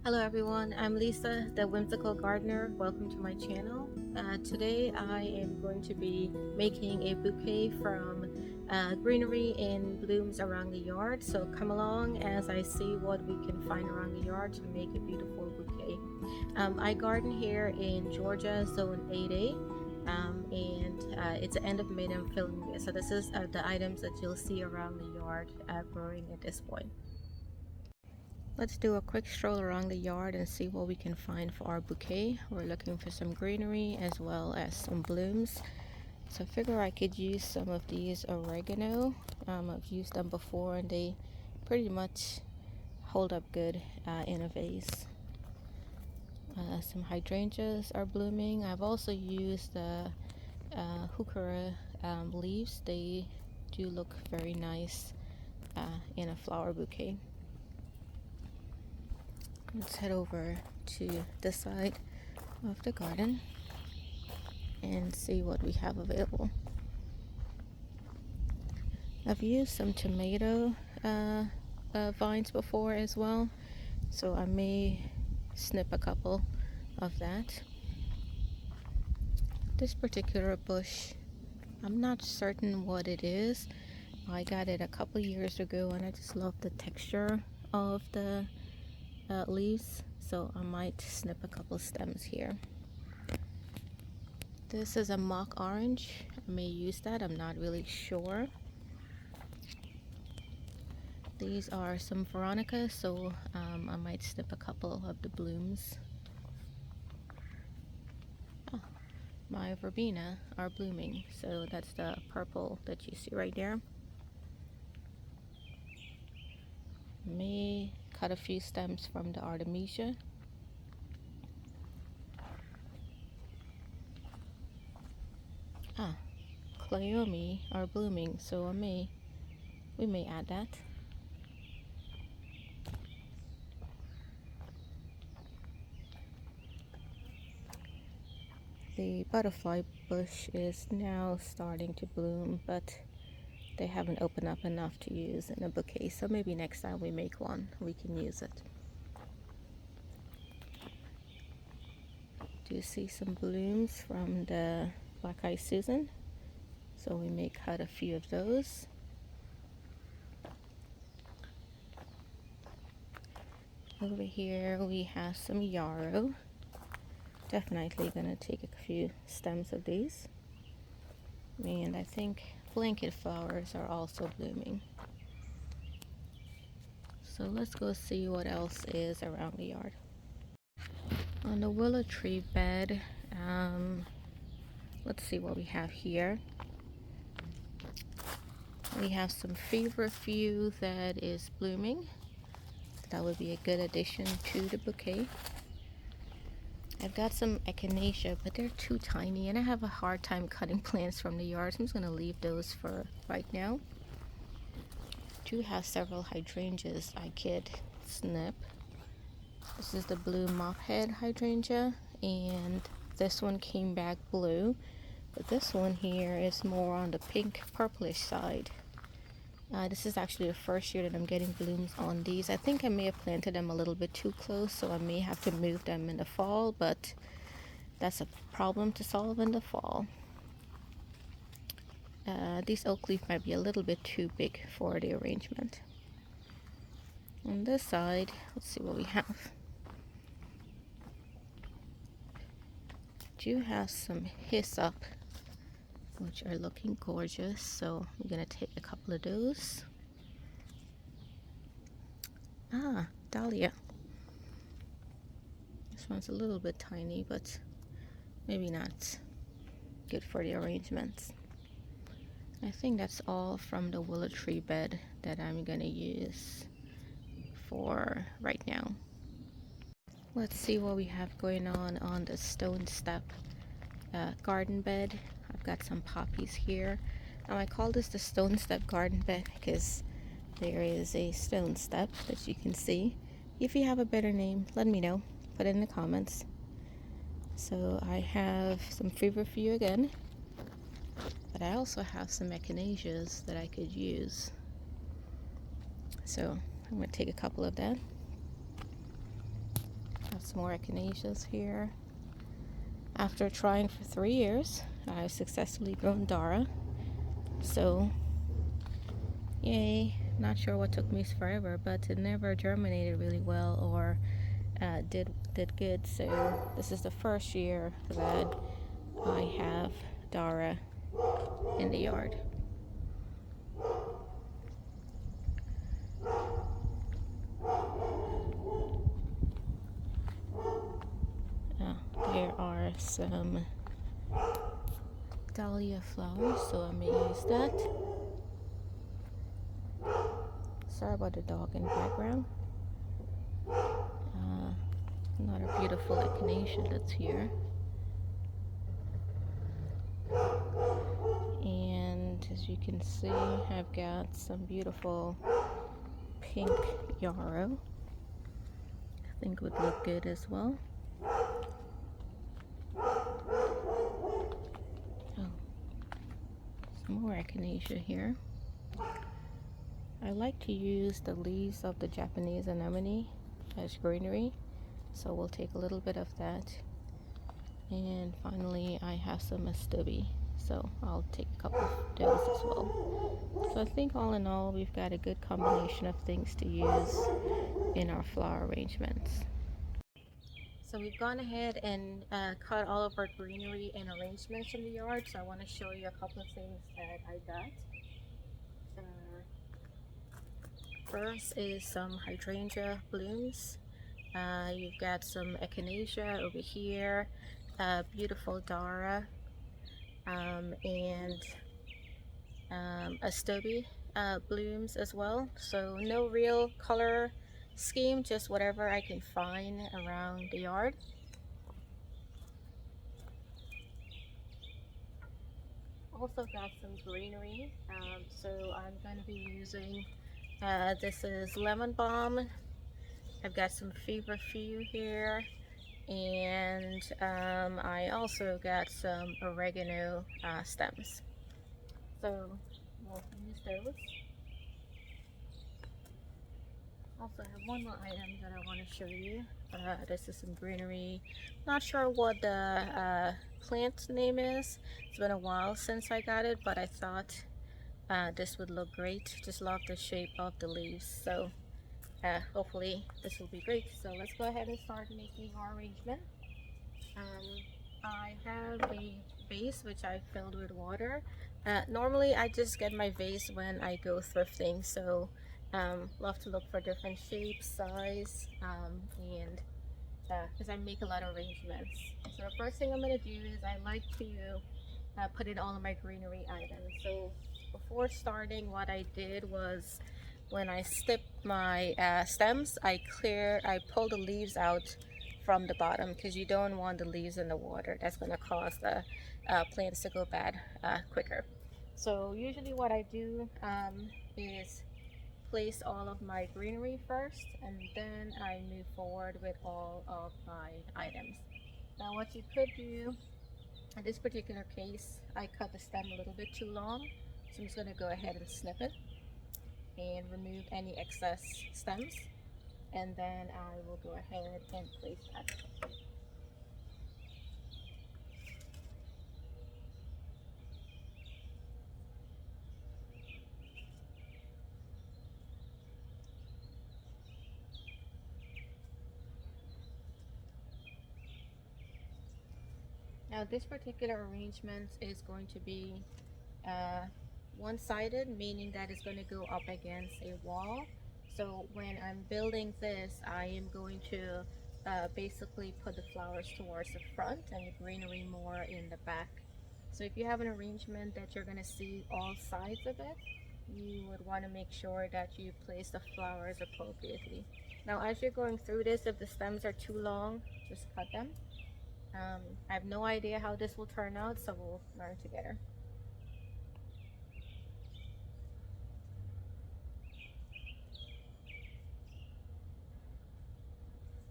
Hello everyone, I'm Lisa, the Whimsical Gardener. Welcome to my channel. Today I am going to be making a bouquet from greenery in blooms around the yard. So come along as I see what we can find around the yard to make a beautiful bouquet. I garden here in Georgia, zone 8A. It's the end of May that I'm filming this. So this is the items that you'll see around the yard growing at this point. Let's do a quick stroll around the yard and see what we can find for our bouquet. We're looking for some greenery as well as some blooms. So I figure I could use some of these oregano. I've used them before and they pretty much hold up good in a vase. Some hydrangeas are blooming. I've also used the heuchera leaves. They do look very nice in a flower bouquet. Let's head over to this side of the garden and see what we have available. I've used some tomato vines before as well, so I may snip a couple of that. This particular bush, I'm not certain what it is. I got it a couple years ago and I just love the texture of the leaves, so I might snip a couple stems here. This is a mock orange. I may use that, I'm not really sure. These are some veronica, so I might snip a couple of the blooms. Oh, my verbena are blooming, so that's the purple that you see right there. May cut a few stems from the artemisia. Cleome are blooming, so we may add that. The butterfly bush is now starting to bloom, but they haven't opened up enough to use in a bouquet, so maybe next time we make one, we can use it. Do you see some blooms from the black-eyed Susan? So we may cut a few of those. Over here we have some yarrow. Definitely gonna take a few stems of these. And I think blanket flowers are also blooming. So let's go see what else is around the yard. On the willow tree bed, let's see what we have here. We have some feverfew that is blooming. That would be a good addition to the bouquet. I've got some echinacea, but they're too tiny and I have a hard time cutting plants from the yard, so I'm just going to leave those for right now. I do have several hydrangeas I could snip. This is the blue mophead hydrangea, and this one came back blue, but this one here is more on the pink purplish side. This is actually the first year that I'm getting blooms on these. I think I may have planted them a little bit too close, so I may have to move them in the fall, but that's a problem to solve in the fall. These oak leaf might be a little bit too big for the arrangement. On this side, let's see what we have. Do have some hyssop, which are looking gorgeous, so I'm gonna take a couple of those. Dahlia. This one's a little bit tiny, but maybe not good for the arrangements. I think that's all from the willow tree bed that I'm gonna use for right now. Let's see what we have going on the stone step garden bed. I've got some poppies here. Now I call this the stone step garden bed because there is a stone step that you can see. If you have a better name, let me know. Put it in the comments. So I have some feverfew again, but I also have some echinaceas that I could use. So I'm going to take a couple of that. some more echinaceas here. After trying for 3 years, I've successfully grown Dara. So, yay. Not sure what took me forever, but it never germinated really well or did good. So this is the first year that I have Dara in the yard. There are some dahlia flowers, so I'm gonna use that. Sorry about the dog in the background. Another beautiful echinacea that's here. And as you can see, I've got some beautiful pink yarrow. I think would look good as well. Oh, some more echinacea here. I like to use the leaves of the Japanese anemone as greenery, so we'll take a little bit of that. And finally, I have some astubi, so I'll take a couple of those as well. So I think all in all, we've got a good combination of things to use in our flower arrangements. So we've gone ahead and cut all of our greenery and arrangements in the yard, so I want to show you a couple of things that I got. First is some hydrangea blooms. You've got some echinacea over here, beautiful Dara, and astubi blooms as well. So no real color scheme, just whatever I can find around the yard. Also got some greenery, so I'm going to be using this is lemon balm. I've got some feverfew here, and I also got some oregano stems. So we'll use those. Also have one more item that I want to show you. This is some greenery. Not sure what the plant name is. It's been a while since I got it, but I thought this would look great. Just love the shape of the leaves. So hopefully this will be great. So let's go ahead and start making our arrangement. I have a vase which I filled with water. Normally I just get my vase when I go thrifting, so love to look for different shapes, size, and because I make a lot of arrangements. So the first thing I'm going to do is I like to put in all of my greenery items. So before starting, what I did was when I stepped my stems, I pull the leaves out from the bottom, because you don't want the leaves in the water. That's going to cause the plants to go bad quicker. So usually what I do is place all of my greenery first, and then I move forward with all of my items. Now what you could do, in this particular case, I cut the stem a little bit too long, so I'm just going to go ahead and snip it and remove any excess stems, and then I will go ahead and place that. Now this particular arrangement is going to be one-sided, meaning that it's going to go up against a wall. So when I'm building this, I am going to basically put the flowers towards the front and the greenery more in the back. So if you have an arrangement that you're going to see all sides of it, you would want to make sure that you place the flowers appropriately. Now as you're going through this, if the stems are too long, just cut them. I have no idea how this will turn out, so we'll learn together.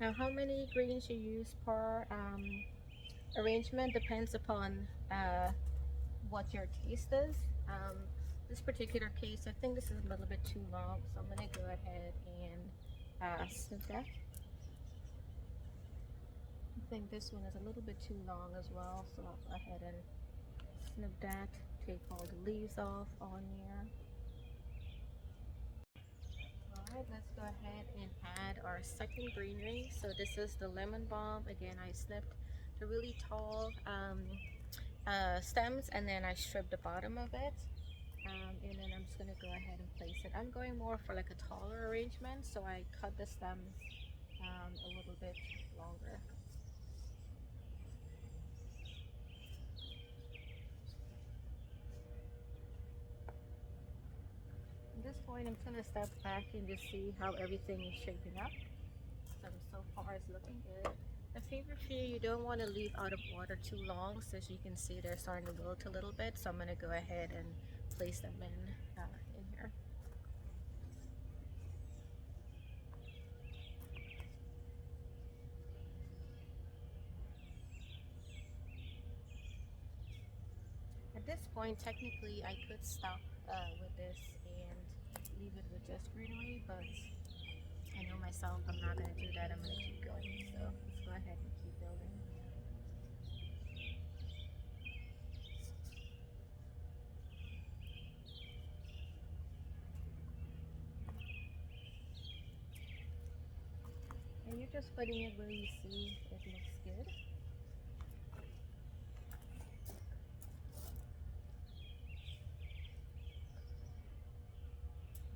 Now how many greens you use per arrangement depends upon what your taste is. This particular case, I think this is a little bit too long, so I'm going to go ahead and snip that. think this one is a little bit too long as well, so I'll go ahead and snip that, take all the leaves off on here. Alright, let's go ahead and add our second greenery. So this is the lemon balm. Again, I snipped the really tall stems, and then I stripped the bottom of it. And then I'm just going to go ahead and place it. I'm going more for like a taller arrangement, so I cut the stems a little bit longer. At this point, I'm going to step back and just see how everything is shaping up. So far it's looking good. The favorite few, you don't want to leave out of water too long, so as you can see they're starting to wilt a little bit, so I'm going to go ahead and place them in here. At this point, technically I could stop with this and leave it with just greenery, but I know myself, I'm not going to do that. I'm going to keep going, so let's go ahead and keep building. And you're just putting it where you see it looks good.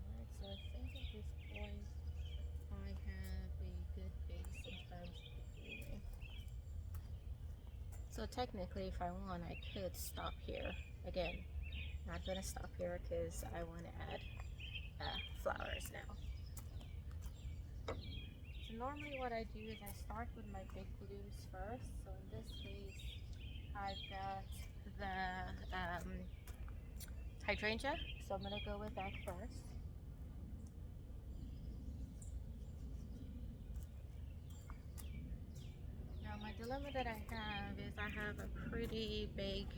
Alright, so I think at this point I have a good base in terms of the greenery. So technically, if I want, I could stop here. Again, not going to stop here because I want to add flowers now. So normally what I do is I start with my big blooms first. So in this case, I've got the hydrangea. So I'm going to go with that first. Now my dilemma that I have is I have a pretty big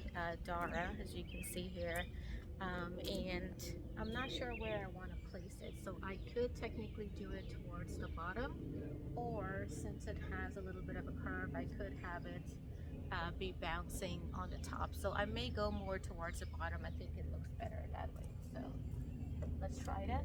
dara, as you can see here. And I'm not sure where I want to place it, so I could technically do it towards the bottom, or since it has a little bit of a curve, I could have it be bouncing on the top. So I may go more towards the bottom. I think it looks better that way, so let's try that.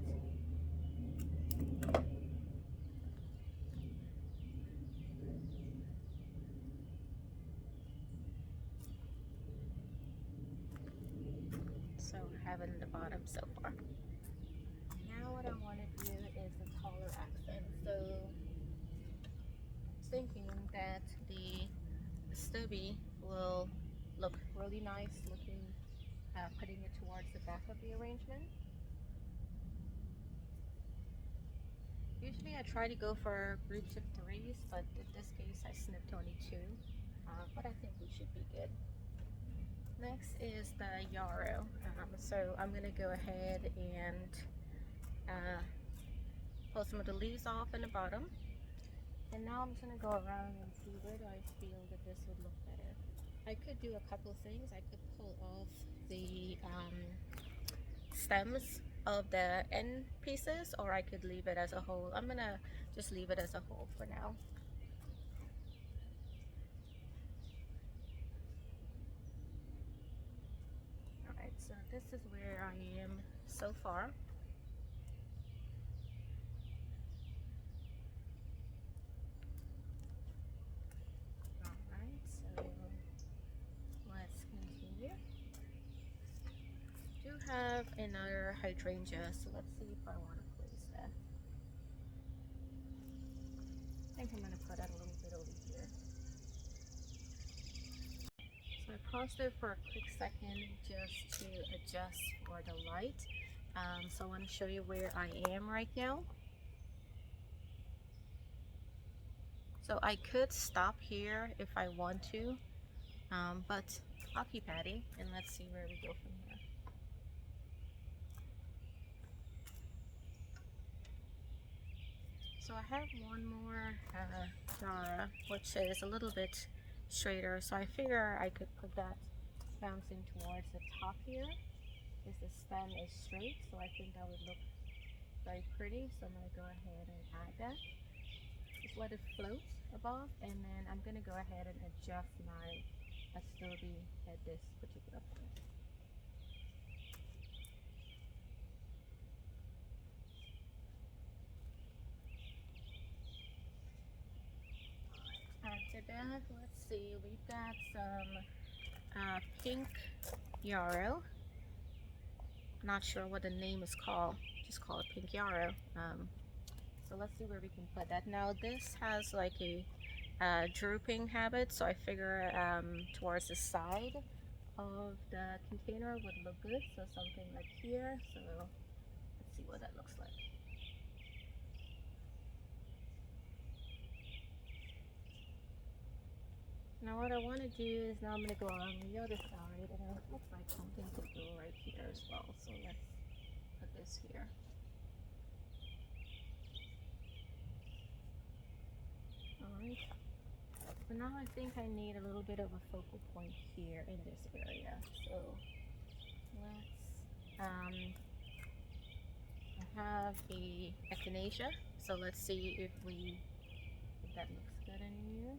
So I have it in the bottom so far. Now what I want to do is the taller accent. So I'm thinking that the stubby will look really nice looking, putting it towards the back of the arrangement. Usually I try to go for groups of 3s, but in this case I snipped only 2, but I think we should be good. Next is the yarrow. So I'm going to go ahead and pull some of the leaves off in the bottom. And now I'm just going to go around and see where do I feel that this would look better. I could do a couple things. I could pull off the stems of the end pieces, or I could leave it as a whole. I'm going to just leave it as a whole for now. Alright, so this is where I am so far. Alright, so let's continue. I do have another hydrangea, so let's see if I want to place that. I think I'm going to put that a little bit over here. So I paused it for a quick second just to adjust for the light. So I want to show you where I am right now. So I could stop here if I want to, but I'll keep at it and let's see where we go from here. So I have one more Dara, which is a little bit straighter, so I figure I could put that bouncing towards the top here, because the stem is straight, so I think that would look very pretty. So I'm going to go ahead and add that. Just let it float above, and then I'm gonna go ahead and adjust my astobe at this particular point. After that, let's see, we've got some pink yarrow. Not sure what the name is called, just call it pink yarrow. So let's see where we can put that. Now this has like a drooping habit, so I figure towards the side of the container would look good, so something like here. So let's see what that looks like. Now what I want to do is now I'm going to go on the other side, and it looks like something could go right here as well, so let's put this here. Alright, so now I think I need a little bit of a focal point here in this area, so let's I have a echinacea, so let's see if that looks good in here.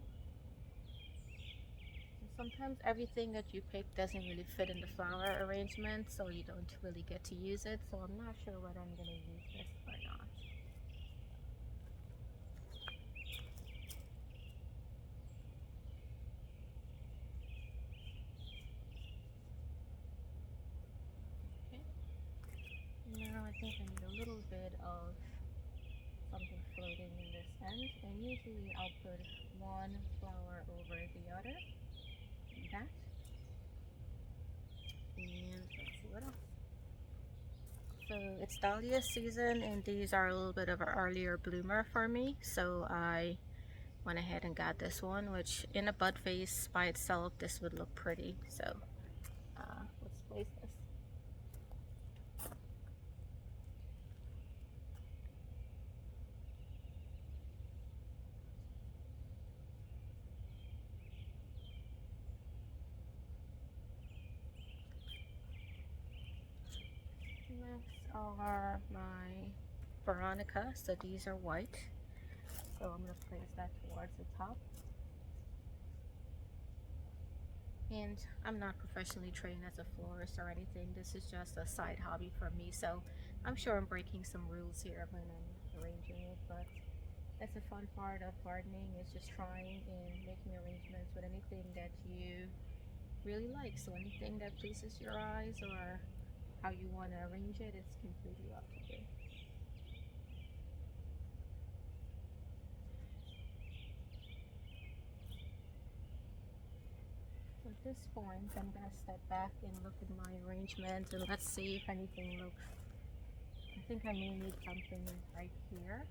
Sometimes everything that you pick doesn't really fit in the flower arrangement, so you don't really get to use it, so I'm not sure whether I'm going to use this or not. Okay, now I think I need a little bit of something floating in this end, and usually I'll put one flower over the other, like that. And let's see what else. So it's dahlia season, and these are a little bit of an earlier bloomer for me, so I went ahead and got this one, which in a bud vase by itself this would look pretty. So let's place this. Next are my veronica, so these are white, so I'm going to place that towards the top. And I'm not professionally trained as a florist or anything, this is just a side hobby for me, so I'm sure I'm breaking some rules here when I'm arranging it, but that's a fun part of gardening, is just trying and making arrangements with anything that you really like. So anything that pleases your eyes or how you want to arrange it, it's completely up to you. So at this point, I'm going to step back and look at my arrangement, and let's see if anything looks, I think I may need something right here.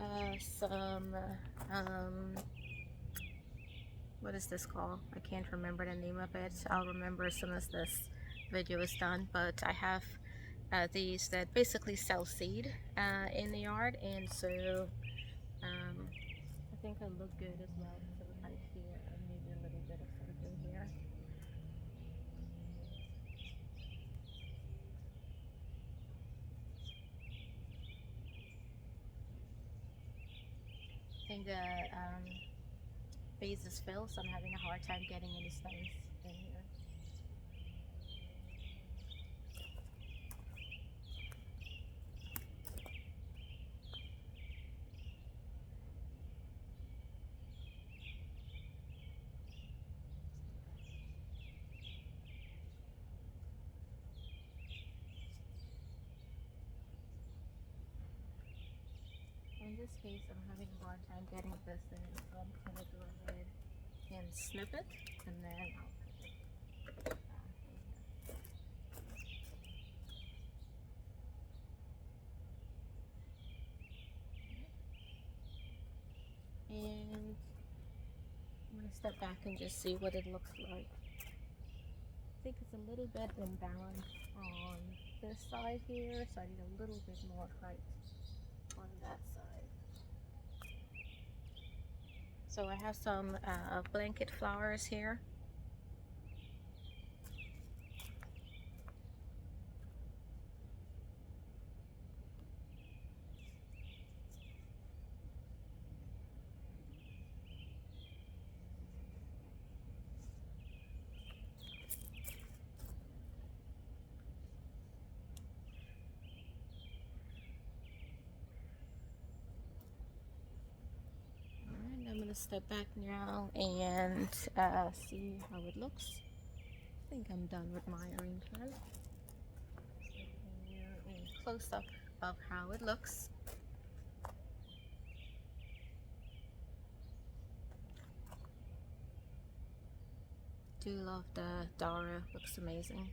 I have some what is this called? I can't remember the name of it. I'll remember as soon as this video is done, but I have these that basically sell seed in the yard, and so I think I look good as well. So right here, and maybe a little bit of something here. I think the vase is filled, so I'm having a hard time getting any stones in here. In this case, I'm having a hard time getting this in, so I'm going to go ahead and snip it, and then I'll put it in here. And I'm going to step back and just see what it looks like. I think it's a little bit imbalanced on this side here, so I need a little bit more height on that side. So I have some blanket flowers here. I'm gonna step back now and see how it looks. I think I'm done with my arrangement. A close up of how it looks. Do love the Dara, looks amazing.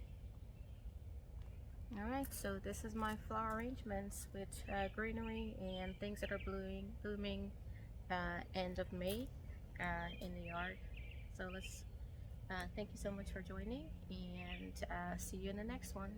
Alright, so this is my flower arrangements with greenery and things that are blooming end of May in the yard. So let's thank you so much for joining, and see you in the next one.